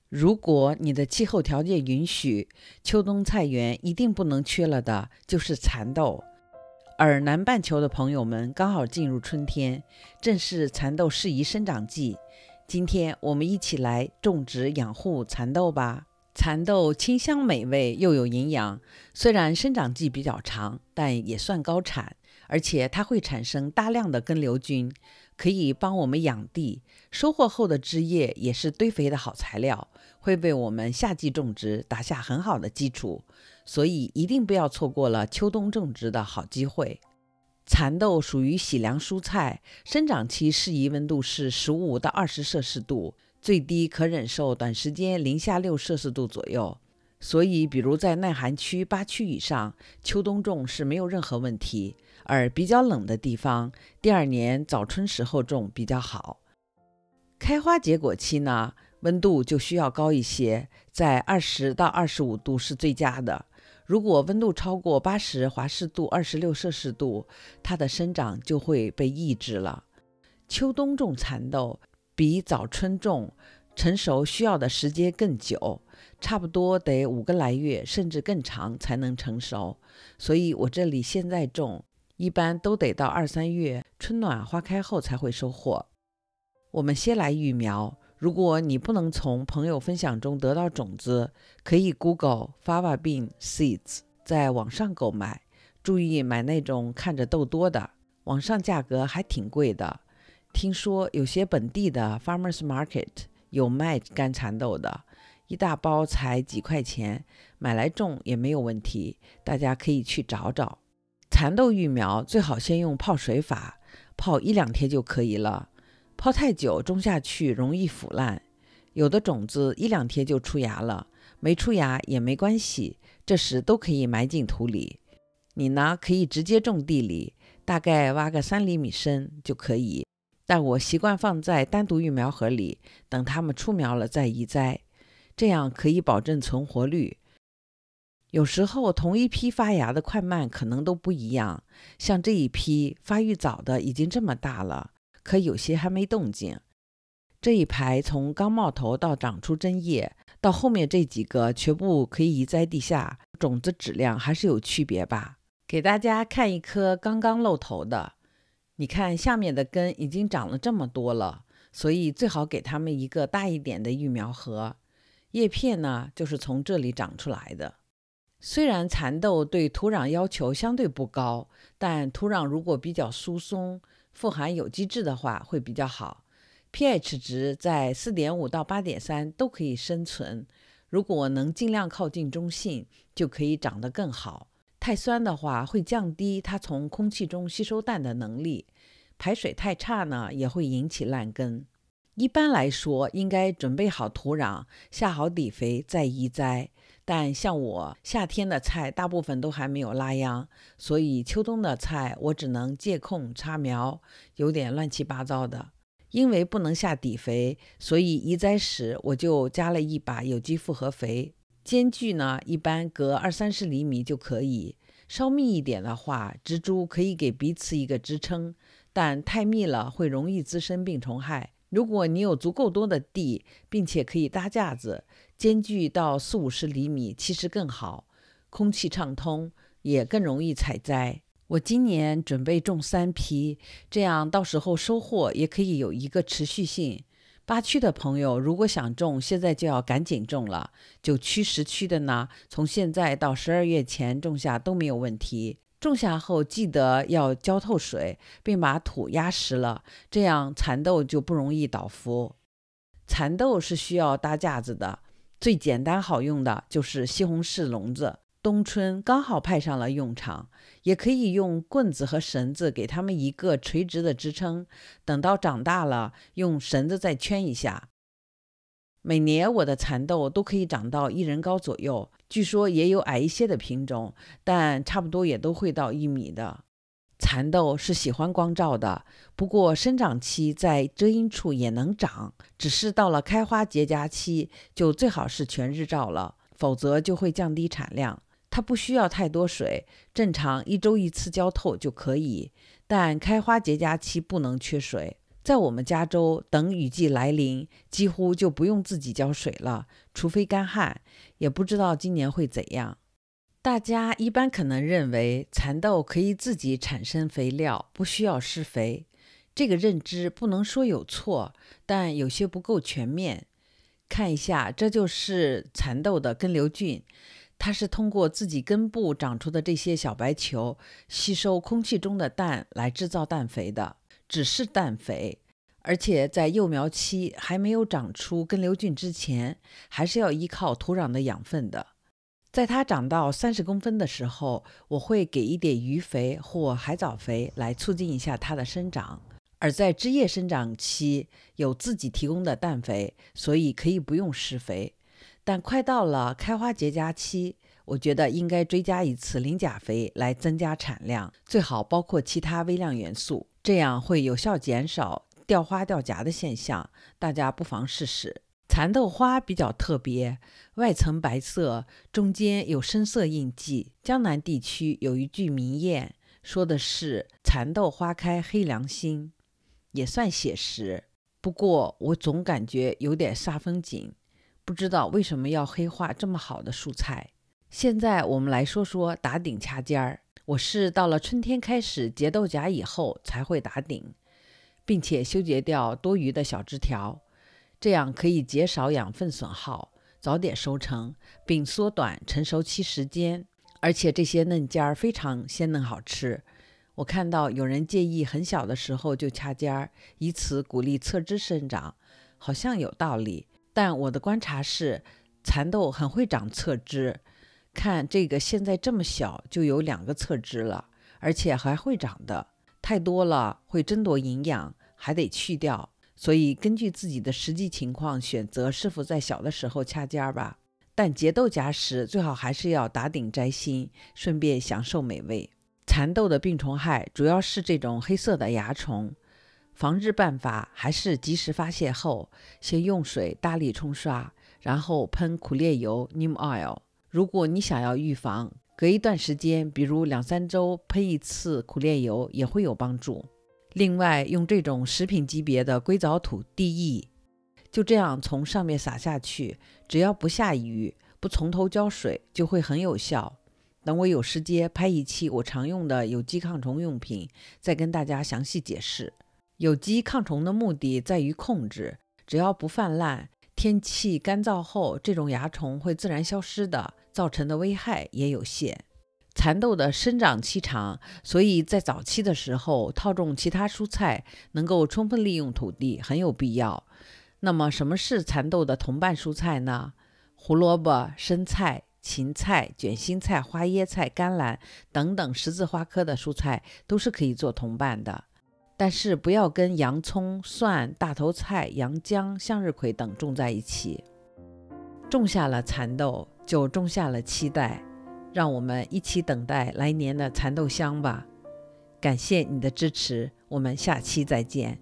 如果你的气候条件允许，秋冬菜园一定不能缺了的就是蚕豆。而南半球的朋友们刚好进入春天，正是蚕豆适宜生长季。今天我们一起来种植养护蚕豆吧。蚕豆清香美味又有营养，虽然生长季比较长，但也算高产，而且它会产生大量的根瘤菌，可以帮我们养地。收获后的枝叶也是堆肥的好材料，会为我们夏季种植打下很好的基础，所以一定不要错过了秋冬种植的好机会。蚕豆属于喜凉蔬菜，生长期适宜温度是15到20摄氏度，最低可忍受短时间零下6摄氏度左右。所以比如在耐寒区8区以上，秋冬种是没有任何问题，而比较冷的地方，第2年早春时候种比较好。开花结果期呢，温度就需要高一些，在20到25度是最佳的。如果温度超过80华氏度26摄氏度，它的生长就会被抑制了。秋冬种蚕豆比早春种成熟需要的时间更久，差不多得5个来月甚至更长才能成熟，所以我这里现在种一般都得到2、3月春暖花开后才会收获。我们先来育苗，如果你不能从朋友分享中得到种子，可以 Google Fava Bean Seeds 在网上购买，注意买那种看着豆多的，网上价格还挺贵的。听说有些本地的 Farmers Market 有卖干蚕豆的，一大包才几块钱，买来种也没有问题，大家可以去找找。蚕豆育苗最好先用泡水法，泡1、2天就可以了。泡太久种下去容易腐烂，有的种子1、2天就出芽了，没出芽也没关系，这时都可以埋进土里。你呢，可以直接种地里，大概挖个3厘米深就可以，但我习惯放在单独育苗盒里，等它们出苗了再移栽，这样可以保证存活率。有时候同一批发芽的快慢可能都不一样，像这一批发育早的已经这么大了，可有些还没动静。这一排从刚冒头到长出针叶，到后面这几个全部可以移栽地下，种子质量还是有区别吧。给大家看一颗刚刚露头的，你看下面的根已经长了这么多了，所以最好给它们一个大一点的育苗盒。叶片呢，就是从这里长出来的。虽然蚕豆对土壤要求相对不高，但土壤如果比较疏松，富含有机质的话会比较好。pH 值在 4.5 到 8.3 都可以生存，如果能尽量靠近中性，就可以长得更好。太酸的话会降低它从空气中吸收氮的能力，排水太差呢也会引起烂根。一般来说应该准备好土壤，下好底肥再移栽，但像我夏天的菜大部分都还没有拉秧，所以秋冬的菜我只能借空插苗，有点乱七八糟的。因为不能下底肥，所以移栽时我就加了一把有机复合肥。间距呢，一般隔20-30厘米就可以。稍密一点的话，植株可以给彼此一个支撑，但太密了会容易滋生病虫害。如果你有足够多的地，并且可以搭架子，间距到40-50厘米其实更好，空气畅通，也更容易采摘。我今年准备种3批，这样到时候收获也可以有一个持续性。8区的朋友如果想种，现在就要赶紧种了。9区、10区的呢，从现在到12月前种下都没有问题。种下后记得要浇透水，并把土压实了，这样蚕豆就不容易倒伏。蚕豆是需要搭架子的，最简单好用的就是西红柿笼子，冬春刚好派上了用场。也可以用棍子和绳子给它们一个垂直的支撑，等到长大了用绳子再圈一下。每年我的蚕豆都可以长到1人高左右，据说也有矮一些的品种，但差不多也都会到1米的。蚕豆是喜欢光照的，不过生长期在遮阴处也能长，只是到了开花结荚期就最好是全日照了，否则就会降低产量。它不需要太多水，正常1周1次浇透就可以，但开花结荚期不能缺水。在我们加州，等雨季来临，几乎就不用自己浇水了，除非干旱，也不知道今年会怎样。大家一般可能认为蚕豆可以自己产生肥料，不需要施肥。这个认知不能说有错，但有些不够全面。看一下，这就是蚕豆的根瘤菌，它是通过自己根部长出的这些小白球，吸收空气中的氮来制造氮肥的，只是氮肥。而且在幼苗期还没有长出根瘤菌之前，还是要依靠土壤的养分的。在它长到30公分的时候，我会给一点鱼肥或海藻肥来促进一下它的生长。而在枝叶生长期有自己提供的氮肥，所以可以不用施肥。但快到了开花结荚期，我觉得应该追加一次磷钾肥来增加产量，最好包括其他微量元素，这样会有效减少掉花掉荚的现象，大家不妨试试。蚕豆花比较特别，外层白色，中间有深色印记。江南地区有一句名谚，说的是蚕豆花开黑良心，也算写实。不过我总感觉有点煞风景，不知道为什么要黑化这么好的蔬菜。现在我们来说说打顶掐尖儿。我是到了春天开始结豆荚以后才会打顶，并且修剪掉多余的小枝条，这样可以减少养分损耗，早点收成，并缩短成熟期时间。而且这些嫩尖儿非常鲜嫩好吃。我看到有人建议很小的时候就掐尖儿，以此鼓励侧枝生长，好像有道理。但我的观察是，蚕豆很会长侧枝，看这个现在这么小就有2个侧枝了，而且还会长的，太多了会争夺营养，还得去掉。所以根据自己的实际情况选择是否在小的时候掐尖吧。但结豆荚时最好还是要打顶摘心，顺便享受美味。蚕豆的病虫害主要是这种黑色的蚜虫，防治办法还是及时发现后，先用水大力冲刷，然后喷苦楝油 Neem Oil。 如果你想要预防，隔一段时间，比如2-3周喷一次苦楝油也会有帮助。另外，用这种食品级别的硅藻土地液，就这样从上面撒下去，只要不下雨，不从头浇水，就会很有效。等我有时间拍一期我常用的有机抗虫用品，再跟大家详细解释。有机抗虫的目的在于控制，只要不泛滥，天气干燥后这种蚜虫会自然消失的，造成的危害也有限。蚕豆的生长期长，所以在早期的时候套种其他蔬菜，能够充分利用土地很有必要。那么什么是蚕豆的同伴蔬菜呢？胡萝卜、生菜、芹菜、卷心菜、花椰菜、甘蓝等等十字花科的蔬菜都是可以做同伴的，但是不要跟洋葱、蒜、大头菜、洋姜、向日葵等种在一起。种下了蚕豆，就种下了期待，让我们一起等待来年的蚕豆香吧。感谢你的支持，我们下期再见。